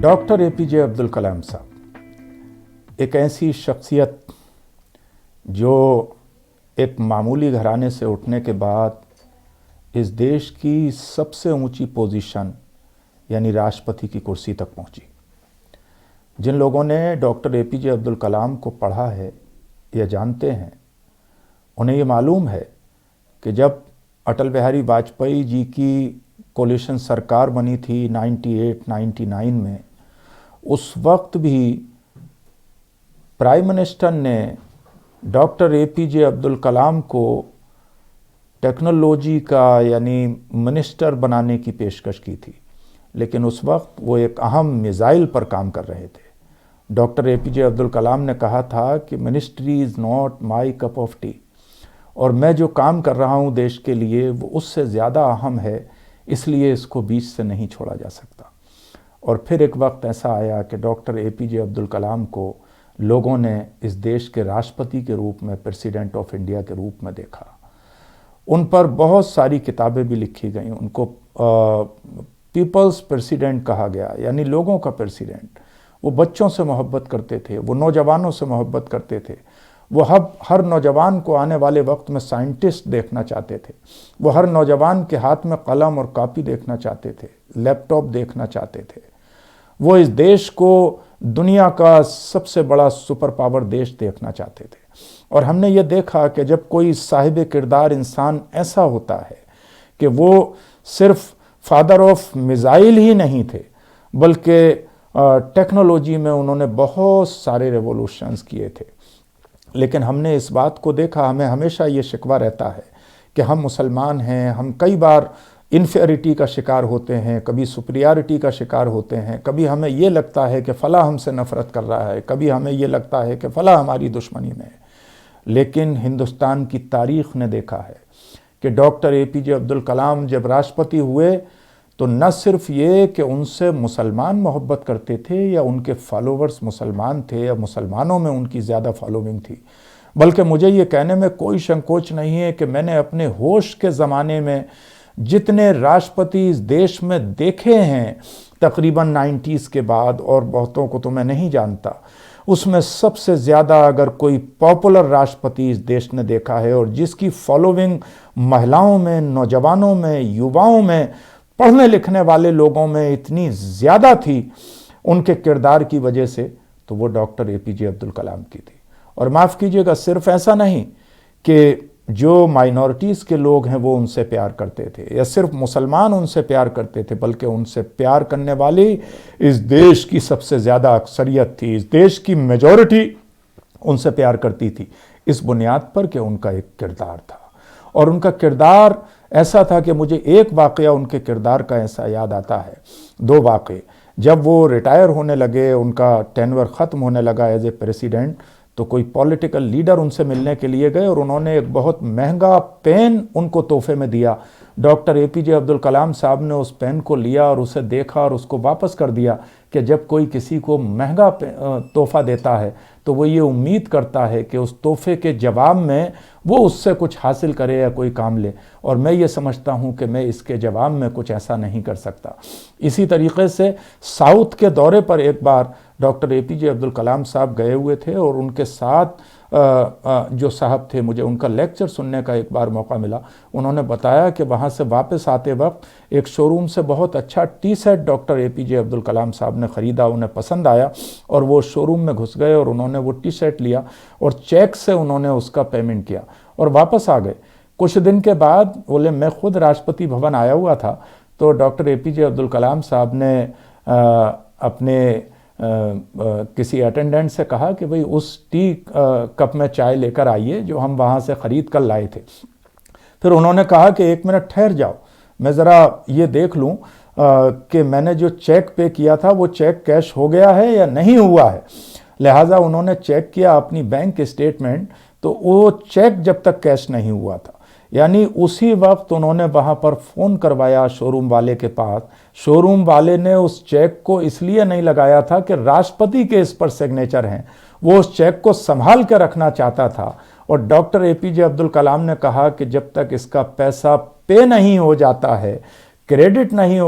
Doctor APJ Abdul Kalam साहब एक ऐसी शख्सियत जो एक मामूली घराने से उठने के बाद इस देश की सबसे ऊंची पोजीशन यानी राष्ट्रपति की कुर्सी तक पहुंची। जिन लोगों ने डॉक्टर एपीजे अब्दुल कलाम को पढ़ा है या जानते हैं, उन्हें ये मालूम है कि जब अटल बिहारी वाजपेयी जी की कोलिशन सरकार बनी थी 98-99 में, उस वक्त भी प्राइम मिनिस्टर ने डॉक्टर एपीजे अब्दुल कलाम को टेक्नोलॉजी का यानी मिनिस्टर बनाने की पेशकश की थी, लेकिन उस वक्त वो एक अहम मिसाइल पर काम कर रहे थे। डॉक्टर एपीजे अब्दुल कलाम ने कहा था कि ministry is not my cup of T, और मैं जो काम कर रहा हूँ देश के लिए वो उससे ज़्यादा अहम है, इसलिए इसको बीच से नहीं छोड़ा जा सकता। और फिर एक वक्त ऐसा आया कि डॉक्टर एपीजे अब्दुल कलाम को लोगों ने इस देश के राष्ट्रपति के रूप में, प्रेसिडेंट ऑफ इंडिया के रूप में देखा। उन पर बहुत सारी किताबें भी लिखी गई। उनको पीपल्स प्रेसिडेंट कहा गया, यानी लोगों का प्रेसिडेंट। वो बच्चों से मोहब्बत करते थे, वो नौजवानों से मोहब्बत करते थे। वो हर नौजवान को आने वाले वक्त में साइंटिस्ट देखना चाहते थे। वो हर नौजवान के हाथ में कलम और कॉपी देखना चाहते थे, लैपटॉप देखना चाहते थे। वो इस देश को दुनिया का सबसे बड़ा सुपर पावर देश देखना चाहते थे। और हमने ये देखा कि जब कोई साहिब किरदार इंसान ऐसा होता है कि वो सिर्फ फादर ऑफ मिसाइल ही नहीं थे, बल्कि टेक्नोलॉजी में उन्होंने बहुत सारे रेवोल्यूशंस किए थे। लेकिन हमने इस बात को देखा, हमें हमेशा ये शिकवा रहता है कि हम मुसलमान हैं, हम कई बार इन्फेरिटी का शिकार होते हैं, कभी सुपरियरिटी का शिकार होते हैं, कभी हमें ये लगता है कि फ़ला हमसे नफ़रत कर रहा है, कभी हमें ये लगता है कि फ़ला हमारी दुश्मनी में है। लेकिन हिंदुस्तान की तारीख़ ने देखा है कि डॉक्टर एपीजे अब्दुल कलाम जब राष्ट्रपति हुए तो न सिर्फ ये कि उनसे मुसलमान मोहब्बत करते थे या उनके फॉलोवर्स मुसलमान थे या मुसलमानों में उनकी ज़्यादा फॉलोइंग थी, बल्कि मुझे ये कहने में कोई संकोच नहीं है कि मैंने अपने होश के ज़माने में जितने राष्ट्रपति इस देश में देखे हैं, तकरीबन 90s के बाद, और बहुतों को तो मैं नहीं जानता, उसमें सबसे ज़्यादा अगर कोई पॉपुलर राष्ट्रपति इस देश ने देखा है और जिसकी फॉलोइंग महिलाओं में, नौजवानों में, युवाओं में, पढ़ने लिखने वाले लोगों में इतनी ज़्यादा थी उनके किरदार की वजह से, तो वो डॉक्टर एपीजे अब्दुल कलाम की थी। और माफ़ कीजिएगा, सिर्फ ऐसा नहीं कि जो माइनॉरिटीज़ के लोग हैं वो उनसे प्यार करते थे या सिर्फ मुसलमान उनसे प्यार करते थे, बल्कि उनसे प्यार करने वाली इस देश की सबसे ज़्यादा अक्सरियत थी। इस देश की मेजॉरिटी उनसे प्यार करती थी इस बुनियाद पर कि उनका एक किरदार था। और उनका किरदार ऐसा था कि मुझे एक वाक़या उनके किरदार का ऐसा याद आता है, दो वाक़े। जब वो रिटायर होने लगे, उनका टेन्योर ख़त्म होने लगा एज ए प्रेसिडेंट, तो कोई पॉलिटिकल लीडर उनसे मिलने के लिए गए और उन्होंने एक बहुत महंगा पेन उनको तोहफे में दिया। डॉक्टर एपीजे अब्दुल कलाम साहब ने उस पेन को लिया और उसे देखा और उसको वापस कर दिया कि जब कोई किसी को महंगा तोहफा देता है तो वो ये उम्मीद करता है कि उस तोहफे के जवाब में वो उससे कुछ हासिल करे या कोई काम ले, और मैं ये समझता हूँ कि मैं इसके जवाब में कुछ ऐसा नहीं कर सकता। इसी तरीके से साउथ के दौरे पर एक बार डॉक्टर एपीजे अब्दुल कलाम साहब गए हुए थे और उनके साथ जो साहब थे, मुझे उनका लेक्चर सुनने का एक बार मौका मिला। उन्होंने बताया कि वहाँ से वापस आते वक्त एक शोरूम से बहुत अच्छा T shirt doctor APJ Abdul Kalam साहब ने ख़रीदा, उन्हें पसंद आया और वो शोरूम में घुस गए और उन्होंने वो टी शर्ट लिया और चेक से उन्होंने उसका पेमेंट किया और वापस आ गए। कुछ दिन के बाद बोले, मैं खुद राष्ट्रपति भवन आया हुआ था, तो डॉक्टर एपीजे अब्दुल कलाम साहब ने अपने किसी अटेंडेंट से कहा कि भाई उस टी कप में चाय लेकर आइए जो हम वहाँ से ख़रीद कर लाए थे। फिर उन्होंने कहा कि एक मिनट ठहर जाओ, मैं ज़रा ये देख लूँ कि मैंने जो चेक पे किया था वो चेक कैश हो गया है या नहीं हुआ है। लिहाजा उन्होंने चेक किया अपनी बैंक स्टेटमेंट, तो वो चेक जब तक कैश नहीं हुआ था, यानी उसी वक्त उन्होंने वहाँ पर फ़ोन करवाया शोरूम वाले के पास। शोरूम वाले ने उस चेक को इसलिए नहीं लगाया था कि राष्ट्रपति के इस पर सिग्नेचर हैं, वो उस चेक को संभाल के रखना चाहता था। और डॉक्टर एपीजे अब्दुल कलाम ने कहा कि जब तक इसका पैसा पे नहीं हो जाता है, क्रेडिट नहीं हो